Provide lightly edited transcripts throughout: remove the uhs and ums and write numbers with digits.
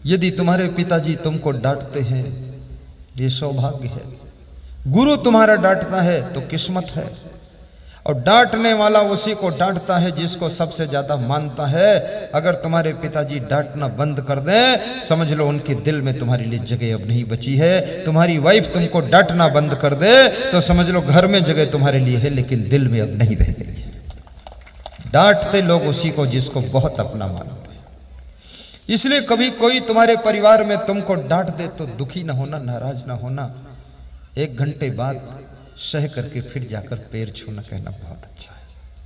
यदि तुम्हारे पिताजी तुमको डांटते हैं, ये सौभाग्य है। गुरु तुम्हारा डांटता है तो किस्मत है। और डांटने वाला उसी को डांटता है जिसको सबसे ज्यादा मानता है। अगर तुम्हारे पिताजी डांटना बंद कर दें, समझ लो उनके दिल में तुम्हारे लिए जगह अब नहीं बची है। तुम्हारी वाइफ तुमको डांटना बंद कर दे तो समझ लो घर में जगह तुम्हारे लिए है, लेकिन दिल में अब नहीं रह गई है। डांटते लोग उसी को जिसको बहुत अपना मानते हैं। इसलिए कभी कोई तुम्हारे परिवार में तुमको डांट दे तो दुखी ना होना, नाराज ना होना। 1 घंटे बाद सह करके फिर जाकर पैर छूना, कहना बहुत अच्छा है,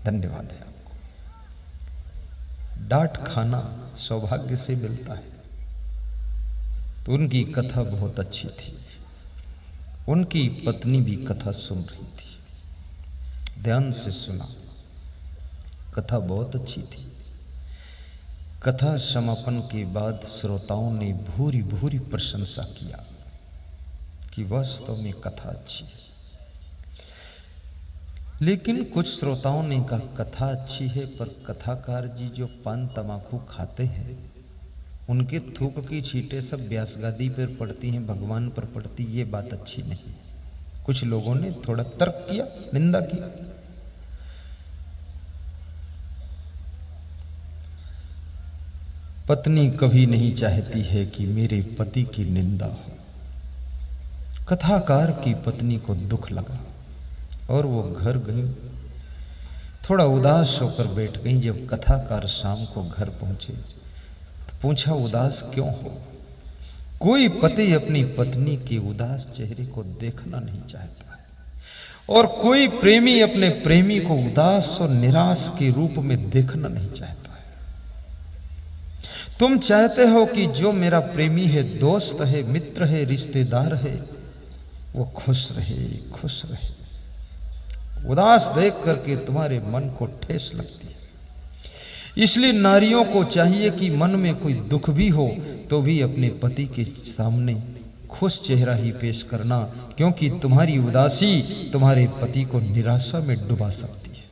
धन्यवाद है आपको। डांट खाना सौभाग्य से मिलता है। तो उनकी कथा बहुत अच्छी थी। उनकी पत्नी भी कथा सुन रही थी, ध्यान से सुना। कथा बहुत अच्छी थी। कथा समापन के बाद श्रोताओं ने भूरी भूरी प्रशंसा किया कि वास्तव में कथा अच्छी है। लेकिन कुछ श्रोताओं ने कहा कथा अच्छी है, पर कथाकार जी जो पान तमाकू खाते हैं, उनके थूक की छींटे सब व्यास गादी पर पड़ती हैं, भगवान पर पड़ती, ये बात अच्छी नहीं। कुछ लोगों ने थोड़ा तर्क किया, निंदा की। पत्नी कभी नहीं चाहती है कि मेरे पति की निंदा हो। कथाकार की पत्नी को दुख लगा और वो घर गई। थोड़ा उदास होकर बैठ गई। जब कथाकार शाम को घर पहुंचे तो पूछा, उदास क्यों हो? कोई पति अपनी पत्नी के उदास चेहरे को देखना नहीं चाहता है, और कोई प्रेमी अपने प्रेमी को उदास और निराश के रूप में देखना नहीं चाहता है। तुम चाहते हो कि जो मेरा प्रेमी है, दोस्त है, मित्र है, रिश्तेदार है, वो खुश रहे, खुश रहे। उदास देख करके तुम्हारे मन को ठेस लगती है। इसलिए नारियों को चाहिए कि मन में कोई दुख भी हो तो भी अपने पति के सामने खुश चेहरा ही पेश करना, क्योंकि तुम्हारी उदासी तुम्हारे पति को निराशा में डुबा सकती है।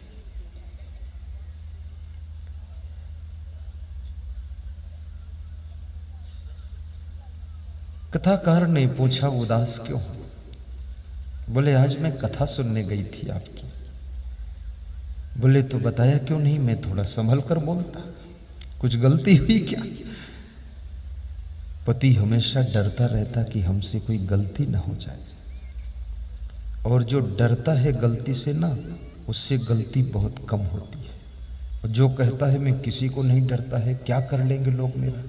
कथाकार ने पूछा, उदास क्यों? बोले, आज मैं कथा सुनने गई थी आपकी। बोले, तो बताया क्यों नहीं? मैं थोड़ा संभल कर बोलता, कुछ गलती हुई क्या? पति हमेशा डरता रहता कि हमसे कोई गलती ना हो जाए, और जो डरता है गलती से ना, उससे गलती बहुत कम होती है। और जो कहता है मैं किसी को नहीं डरता है, क्या कर लेंगे लोग मेरा,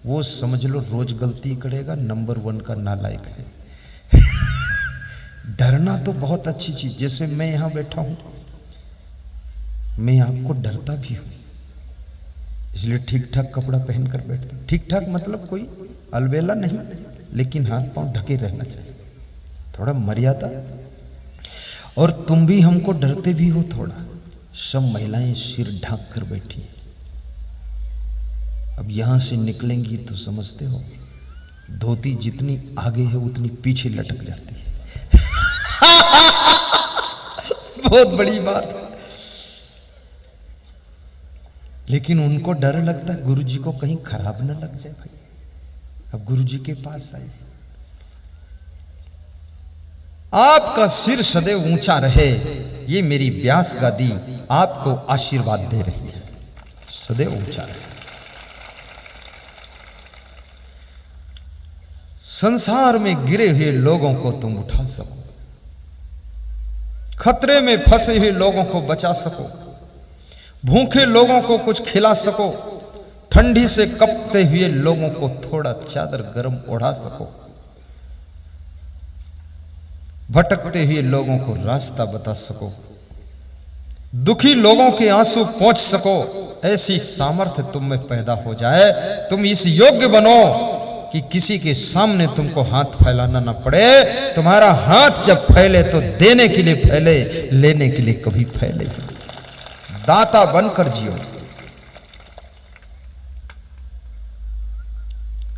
वो समझ लो रोज गलती करेगा, नंबर 1 का नालायक है। डरना तो बहुत अच्छी चीज। जैसे मैं यहां बैठा हूं, मैं आपको डरता भी हूं, इसलिए ठीक ठाक कपड़ा पहनकर बैठता हूं। ठीक ठाक मतलब कोई अलबेला नहीं, लेकिन हाथ पांव ढके रहना चाहिए, थोड़ा मर्यादा। और तुम भी हमको डरते भी हो थोड़ा। सब महिलाएं सिर ढांक कर बैठी। अब यहां से निकलेंगी तो समझते हो, धोती जितनी आगे है उतनी पीछे लटक जाती है। बहुत बड़ी बात। लेकिन उनको डर लगता है गुरुजी को कहीं खराब ना लग जाए भाई। अब गुरुजी के पास आए, आपका सिर सदैव ऊंचा रहे, ये मेरी व्यास गादी आपको आशीर्वाद दे रही है, सदैव ऊंचा रहे। संसार में गिरे हुए लोगों को तुम उठा सको, खतरे में फंसे हुए लोगों को बचा सको, भूखे लोगों को कुछ खिला सको, ठंडी से कपते हुए लोगों को थोड़ा चादर गर्म ओढ़ा सको, भटकते हुए लोगों को रास्ता बता सको, दुखी लोगों के आंसू पोंछ सको। ऐसी सामर्थ्य तुम में पैदा हो जाए, तुम इस योग्य बनो कि किसी के सामने तुमको हाथ फैलाना ना पड़े। तुम्हारा हाथ जब फैले तो देने के लिए फैले, लेने के लिए कभी फैले। दाता बनकर जियो।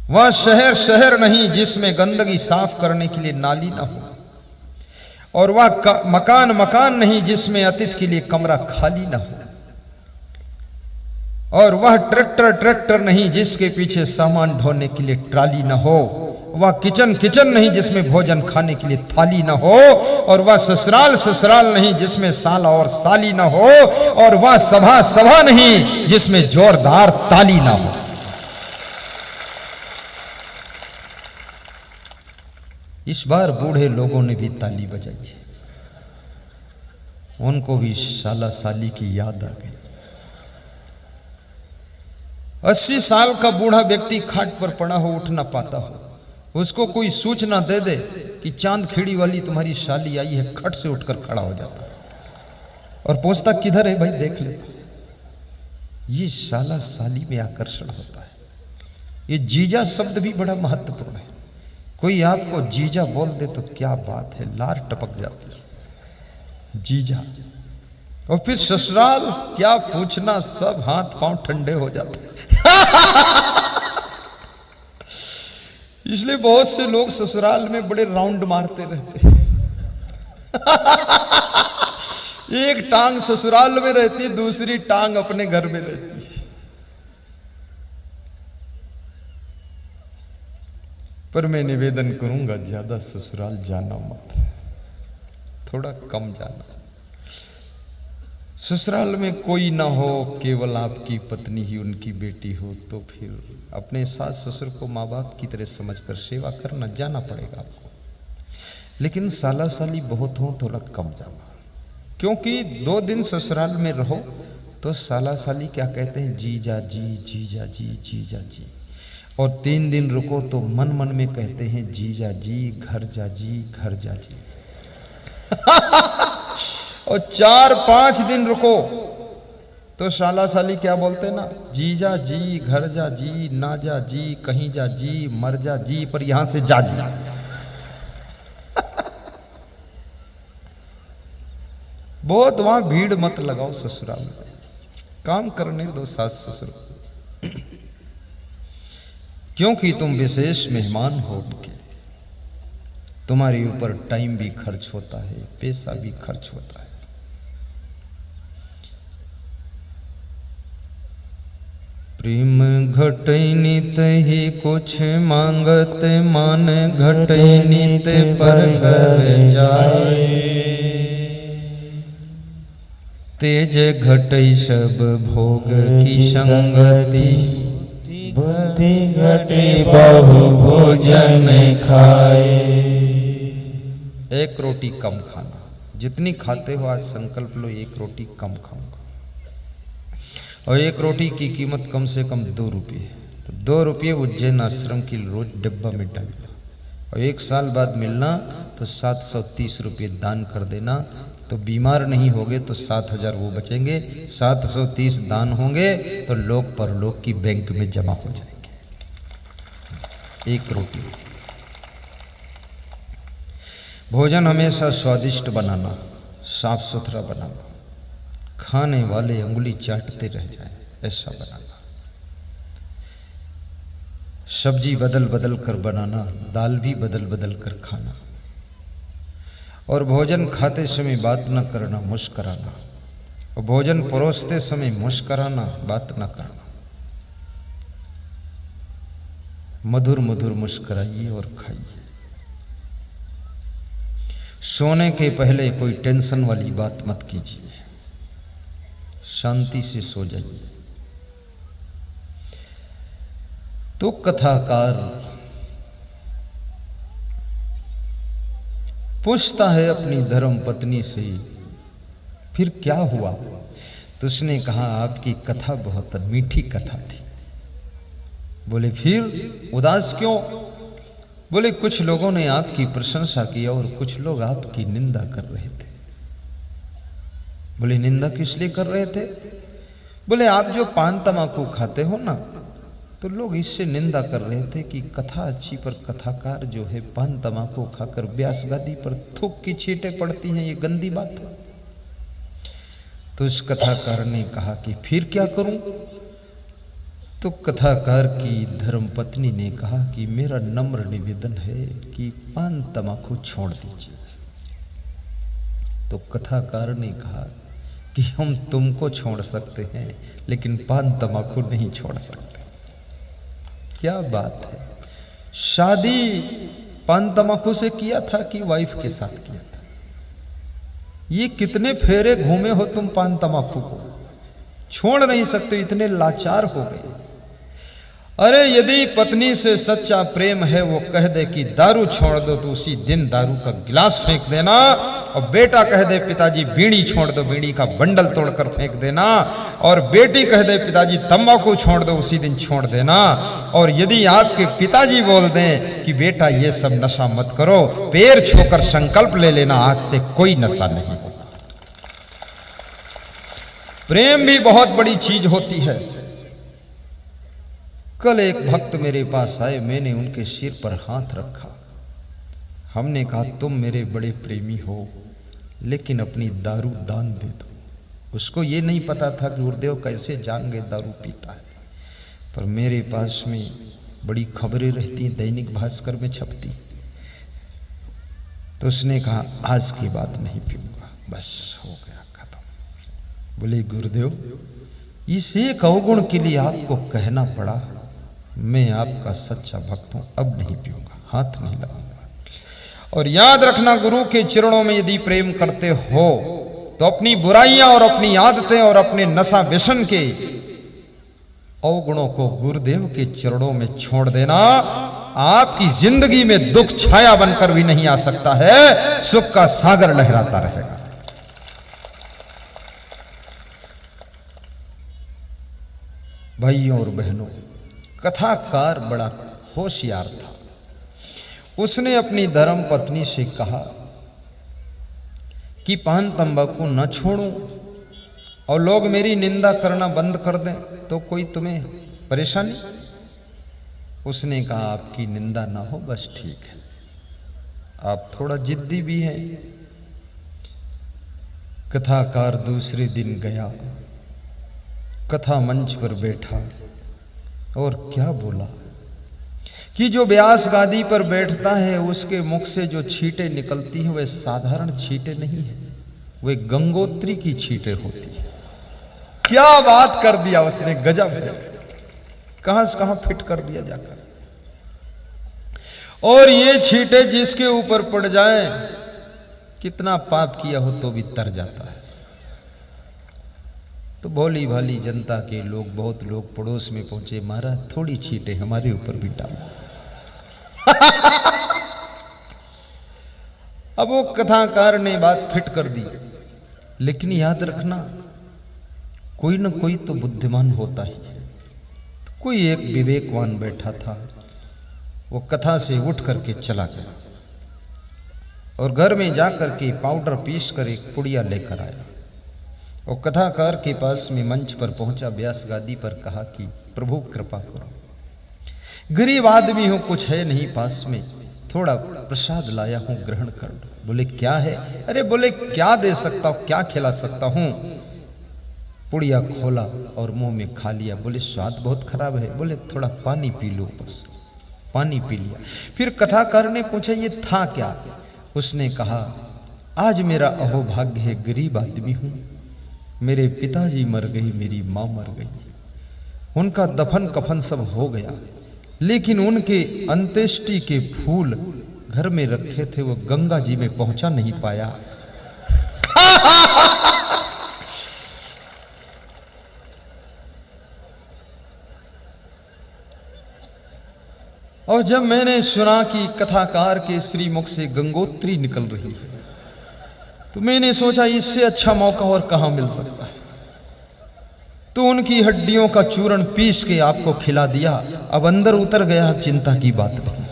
वह शहर शहर नहीं जिसमें गंदगी साफ करने के लिए नाली ना हो, और वह मकान मकान नहीं जिसमें अतिथि के लिए कमरा खाली ना हो, और वह ट्रैक्टर नहीं जिसके पीछे सामान ढोने के लिए ट्राली न हो, वह किचन नहीं जिसमें भोजन खाने के लिए थाली न हो, और वह ससुराल नहीं जिसमें साला और साली न हो, और वह सभा नहीं जिसमें जोरदार ताली न हो। इस बार बूढ़े लोगों ने भी ताली बजाई है, उनको भी साला साली की याद आ गई। 80 साल का बूढ़ा व्यक्ति खाट पर पड़ा हो, उठ ना पाता हो, उसको कोई सूचना दे दे कि चांद खेड़ी वाली तुम्हारी साली आई है, खट से उठकर खड़ा हो जाता और पूछता किधर है भाई, देख ले। ये साला साली में आकर्षण होता है। ये जीजा शब्द भी बड़ा महत्वपूर्ण है। कोई आपको जीजा बोल दे तो क्या बात है, लार टपक जाती है जीजा। और फिर ससुराल क्या पूछना, सब हाथ पांव ठंडे हो जाते हैं। इसलिए बहुत से लोग ससुराल में बड़े राउंड मारते रहते हैं। एक टांग ससुराल में रहती, दूसरी टांग अपने घर में रहती है। पर मैं निवेदन करूंगा, ज्यादा ससुराल जाना मत, थोड़ा कम जाना। ससुराल में कोई ना हो, केवल आपकी पत्नी ही उनकी बेटी हो, तो फिर अपने सास ससुर को माँ बाप की तरह समझकर सेवा करना, जाना पड़ेगा आपको। लेकिन साला साली बहुत हो, थोड़ा कम जाना। क्योंकि 2 दिन ससुराल में रहो तो साला साली क्या कहते हैं, जीजा जी जीजा जी जीजा जी। और 3 दिन रुको तो मन मन में कहते हैं, जीजा जी घर जा जी घर जा जी। और 4-5 दिन रुको तो साला साली क्या बोलते ना, जीजा जी घर जा जी, ना जा जी, कहीं जा जी, मर जा जी, पर यहां से जा जी। बहुत वहां भीड़ मत लगाओ ससुराल में, काम करने दो सास ससुर। क्योंकि तुम विशेष मेहमान हो उनके, तुम्हारे ऊपर टाइम भी खर्च होता है, पैसा भी खर्च होता है। प्रेम घटै नित ही कुछ मांगत, मान घटै नित पर घर जाए। तेज घटै सब भोग की संगति, बुद्धि घटे बहु भोजन खाए। एक रोटी कम खाना, जितनी खाते हो आज संकल्प लो, एक रोटी कम खाऊंगा। और एक रोटी की कीमत कम से कम 2 रुपये, तो 2 रुपये उज्जैन आश्रम की रोज डब्बा में डालना। और 1 साल बाद मिलना तो 730 रुपये दान कर देना। तो बीमार नहीं होगे तो 7000 वो बचेंगे, 730 दान होंगे तो लोक परलोक की बैंक में जमा हो जाएंगे। एक रोटी। भोजन हमेशा स्वादिष्ट बनाना, साफ सुथरा बनाना, खाने वाले अंगुली चाटते रह जाए ऐसा बनाना। सब्जी बदल बदल कर बनाना, दाल भी बदल बदल कर खाना। और भोजन खाते समय बात न करना, मुस्कराना। और भोजन परोसते समय मुस्कराना, बात न करना। मधुर मधुर मुस्कराइए और खाइए। सोने के पहले कोई टेंशन वाली बात मत कीजिए, शांति से सो जाइए। तो कथाकार पूछता है अपनी धर्म पत्नी से, फिर क्या हुआ? तो उसने कहा, आपकी कथा बहुत मीठी कथा थी। बोले फिर उदास क्यों? बोले कुछ लोगों ने आपकी प्रशंसा की और कुछ लोग आपकी निंदा कर रहे थे। बोले निंदा किस लिए कर रहे थे? बोले आप जो पान तमाकू खाते हो ना, तो लोग इससे निंदा कर रहे थे कि कथा अच्छी पर कथाकार जो है पान तमाकू खाकर व्यास गादी पर थूक की छींटें पड़ती हैं, ये गंदी बात है। तो उस कथाकार ने कहा कि फिर क्या करूं? तो कथाकार की धर्मपत्नी ने कहा कि मेरा नम्र निवेदन है कि पान तमाकू छोड़ दीजिए। तो कथाकार ने कहा कि हम तुमको छोड़ सकते हैं लेकिन पान तंबाकू नहीं छोड़ सकते। क्या बात है। शादी पान तंबाकू से किया था कि वाइफ के साथ किया था? ये कितने फेरे घूमे हो तुम पान तंबाकू को, छोड़ नहीं सकते, इतने लाचार हो गए। अरे यदि पत्नी से सच्चा प्रेम है वो कह दे कि दारू छोड़ दो तो उसी दिन दारू का गिलास फेंक देना, और बेटा कह दे पिताजी बीड़ी छोड़ दो, बीड़ी का बंडल तोड़कर फेंक देना, और बेटी कह दे पिताजी तंबाकू छोड़ दो, उसी दिन छोड़ देना। और यदि आपके पिताजी बोल दें कि बेटा ये सब नशा मत करो, पैर छूकर संकल्प ले लेना आज से कोई नशा नहीं होगा। प्रेम भी बहुत बड़ी चीज होती है। कल एक भक्त मेरे पास आए, मैंने उनके सिर पर हाथ रखा। हमने कहा तुम मेरे बड़े प्रेमी हो लेकिन अपनी दारू दान दे दो। उसको ये नहीं पता था कि गुरुदेव कैसे जान गए दारू पीता है, पर मेरे पास में बड़ी खबरें रहती, दैनिक भास्कर में छपती। तो उसने कहा आज की बात नहीं पीऊंगा, बस हो गया खत्म। बोले गुरुदेव इस एक अवगुण के लिए आपको कहना पड़ा, मैं आपका सच्चा भक्त हूं, अब नहीं पीऊंगा, हाथ नहीं लगाऊंगा। और याद रखना गुरु के चरणों में यदि प्रेम करते हो तो अपनी बुराइयां और अपनी आदतें और अपने नशा व्यसन के अवगुणों को गुरुदेव के चरणों में छोड़ देना। आपकी जिंदगी में दुख छाया बनकर भी नहीं आ सकता है, सुख का सागर लहराता रहेगा। भाइयों और बहनों, कथाकार बड़ा होशियार था। उसने अपनी धर्म पत्नी से कहा कि पान तंबाकू न छोड़ूं और लोग मेरी निंदा करना बंद कर दें तो कोई तुम्हें परेशानी? उसने कहा आपकी निंदा ना हो बस ठीक है। आप थोड़ा जिद्दी भी हैं। कथाकार दूसरे दिन गया, कथा मंच पर बैठा और क्या बोला कि जो व्यास गादी पर बैठता है उसके मुख से जो छींटे निकलती हैं वे साधारण छींटे नहीं है, वे गंगोत्री की छींटे होती है। क्या बात कर दिया उसने, गजब है। कहां से कहां फिट कर दिया जाकर। और ये छींटे जिसके ऊपर पड़ जाए, कितना पाप किया हो तो भी तर जाता है। तो भोली भाली जनता के लोग, बहुत लोग पड़ोस में पहुंचे, महाराज थोड़ी छींटे हमारे ऊपर भी डालो। अब वो कथाकार ने बात फिट कर दी, लेकिन याद रखना कोई न कोई तो बुद्धिमान होता ही है। कोई एक विवेकवान बैठा था, वो कथा से उठ करके चला गया और घर में जाकर के पाउडर पीस कर एक पुड़िया लेकर आया। वो कथाकार के पास में मंच पर पहुंचा, व्यास गादी पर कहा कि प्रभु कृपा करो, गरीब आदमी हूं, कुछ है नहीं पास में, थोड़ा प्रसाद लाया हूं, ग्रहण कर लो। बोले क्या है? अरे बोले क्या दे सकता हूं, क्या खिला सकता हूं? पुड़िया खोला और मुंह में खा लिया। बोले स्वाद बहुत खराब है। बोले थोड़ा पानी पी लो, बस पानी पी लिया। फिर कथाकार ने पूछा ये था क्या? उसने कहा आज मेरा अहोभाग्य है, गरीब आदमी हूं, मेरे पिताजी मर गई, मेरी मां मर गई, उनका दफन कफन सब हो गया, लेकिन उनके अंत्येष्टि के फूल घर में रखे थे, वो गंगा जी में पहुंचा नहीं पाया। और जब मैंने सुना कि कथाकार के श्रीमुख से गंगोत्री निकल रही है, तो मैंने सोचा इससे अच्छा मौका और कहां मिल सकता है। तो उनकी हड्डियों का चूर्ण पीस के आपको खिला दिया। अब अंदर उतर गया, अब चिंता की बात नहीं।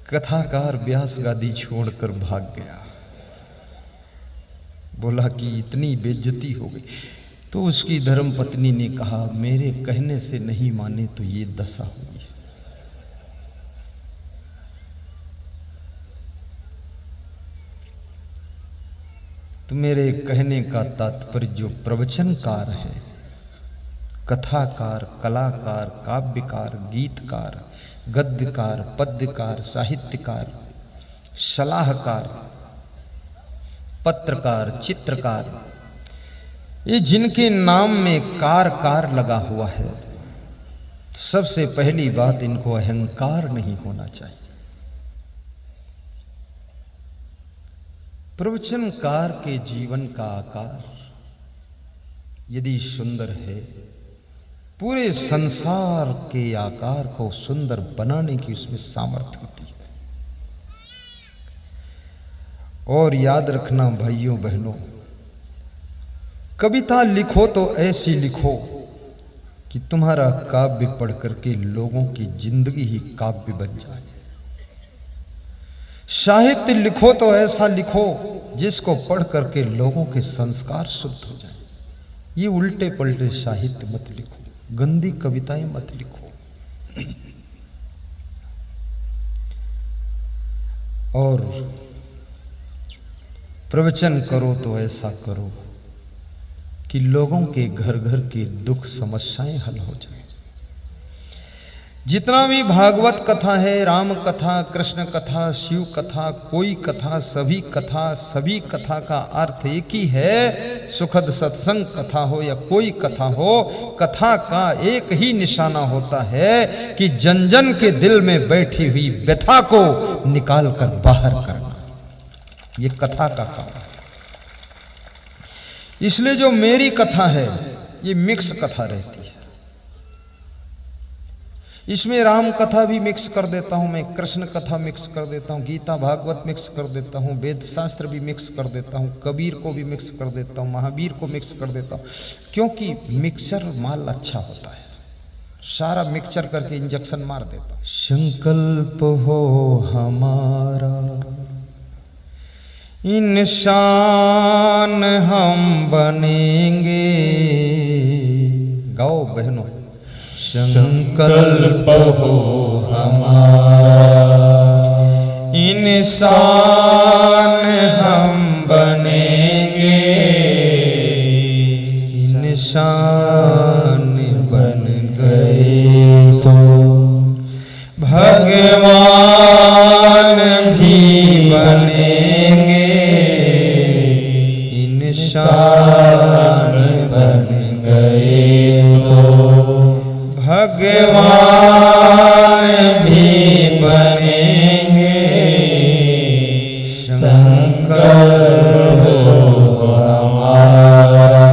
कथाकार व्यास गादी छोड़कर भाग गया। बोला कि इतनी बेइज्जती हो गई। तो उसकी धर्म पत्नी ने कहा मेरे कहने से नहीं माने तो ये दशा हुई। तो मेरे कहने का तात्पर्य जो प्रवचनकार है, कथाकार, कलाकार, काव्यकार, गीतकार, गद्यकार, पद्यकार, साहित्यकार, सलाहकार, पत्रकार, चित्रकार, ये जिनके नाम में कार कार लगा हुआ है, सबसे पहली बात इनको अहंकार नहीं होना चाहिए। प्रवचनकार के जीवन का आकार यदि सुंदर है, पूरे संसार के आकार को सुंदर बनाने की उसमें सामर्थ्य होती है। और याद रखना भाइयों बहनों, कविता लिखो तो ऐसी लिखो कि तुम्हारा काव्य पढ़ करके लोगों की जिंदगी ही काव्य बन जाए। साहित्य लिखो तो ऐसा लिखो जिसको पढ़ करके लोगों के संस्कार शुद्ध हो जाए। ये उल्टे पलटे साहित्य मत लिखो, गंदी कविताएं मत लिखो। और प्रवचन करो तो ऐसा करो कि लोगों के घर घर के दुख समस्याएं हल हो जाए। जितना भी भागवत कथा है, राम कथा, कृष्ण कथा, शिव कथा, कोई कथा, सभी कथा का अर्थ एक ही है। सुखद सत्संग कथा हो या कोई कथा हो, कथा का एक ही निशाना होता है कि जन जन के दिल में बैठी हुई व्यथा को निकाल कर बाहर करना। ये कथा का काम है। इसलिए जो मेरी कथा है ये मिक्स कथा रहती है। इसमें राम कथा भी मिक्स कर देता हूं मैं, कृष्ण कथा मिक्स कर देता हूं, गीता भागवत मिक्स कर देता हूं, वेद शास्त्र भी मिक्स कर देता हूं, कबीर को भी मिक्स कर देता हूं, महावीर को मिक्स कर देता हूं, क्योंकि मिक्सचर माल अच्छा होता है। सारा मिक्सचर करके इंजेक्शन मार देता हूं। संकल्प हो हमारा, इंसान हम बनेंगे। गाओ बहनों। संकल्प हो हमारा, इंसान हम बनेंगे। इंसान बन गए तो भगवान भी बनेंगे। इंसान बन गए तो भगवान भी बनेंगे। संकल्प हो हमारा,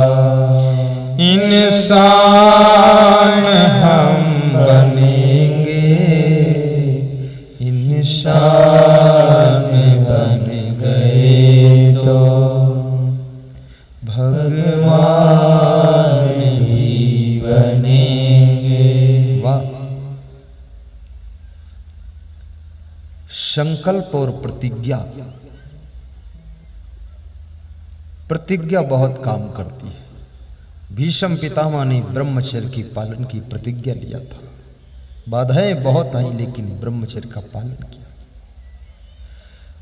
इंसान हम बनेंगे। इंसान बन गए तो भगवान भी बनेंगे। वाह! संकल्प और प्रतिज्ञा, प्रतिज्ञा बहुत काम करती है। भीष्म पितामह ने ब्रह्मचर्य की पालन की प्रतिज्ञा लिया था। बाधाएं बहुत आई लेकिन ब्रह्मचर्य का पालन किया।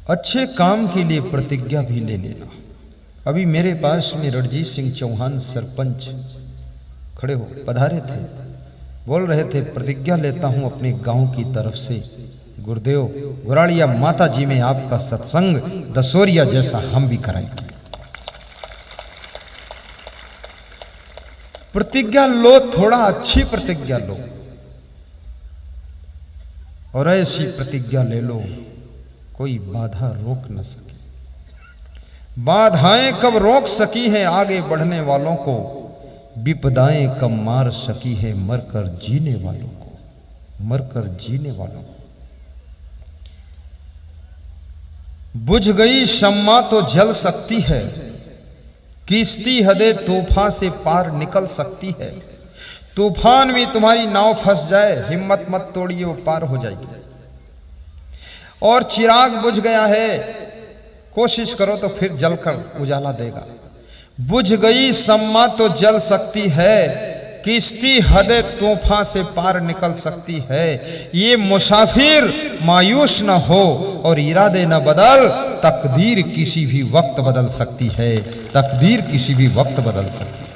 अच्छे काम के लिए प्रतिज्ञा भी ले लेना। अभी मेरे पास में रणजीत सिंह चौहान सरपंच खड़े हो पधारे थे, बोल रहे थे प्रतिज्ञा लेता हूं अपने गांव की तरफ से, गुरुदेव गुराड़िया माता जी में आपका सत्संग दसोरिया जैसा हम भी कराएंगे। प्रतिज्ञा लो, थोड़ा अच्छी प्रतिज्ञा लो और ऐसी प्रतिज्ञा ले लो कोई बाधा रोक न सके। बाधाएं कब रोक सकी हैं आगे बढ़ने वालों को, विपदाएं कब मार सकी है मरकर जीने वालों को, मरकर जीने वालों को। बुझ गई शम्मा तो जल सकती है, किश्ती हदे तूफान से पार निकल सकती है। तूफान में तुम्हारी नाव फंस जाए, हिम्मत मत तोड़िए, वो पार हो जाएगी। और चिराग बुझ गया है, कोशिश करो तो फिर जलकर उजाला देगा। बुझ गई शम्मा तो जल सकती है, किश्ती हदे तूफान से पार निकल सकती है। ये मुसाफिर मायूस न हो और इरादे न बदल, तकदीर किसी भी वक्त बदल सकती है। तकदीर किसी भी वक्त बदल सकती है।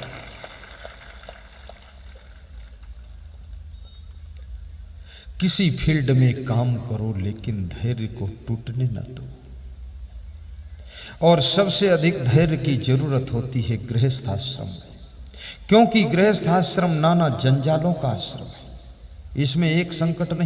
किसी फील्ड में काम करो लेकिन धैर्य को टूटने न दो। और सबसे अधिक धैर्य की जरूरत होती है गृहस्थाश्रम में, क्योंकि गृहस्थाश्रम नाना जंजालों का आश्रम है। इसमें एक संकट नहीं,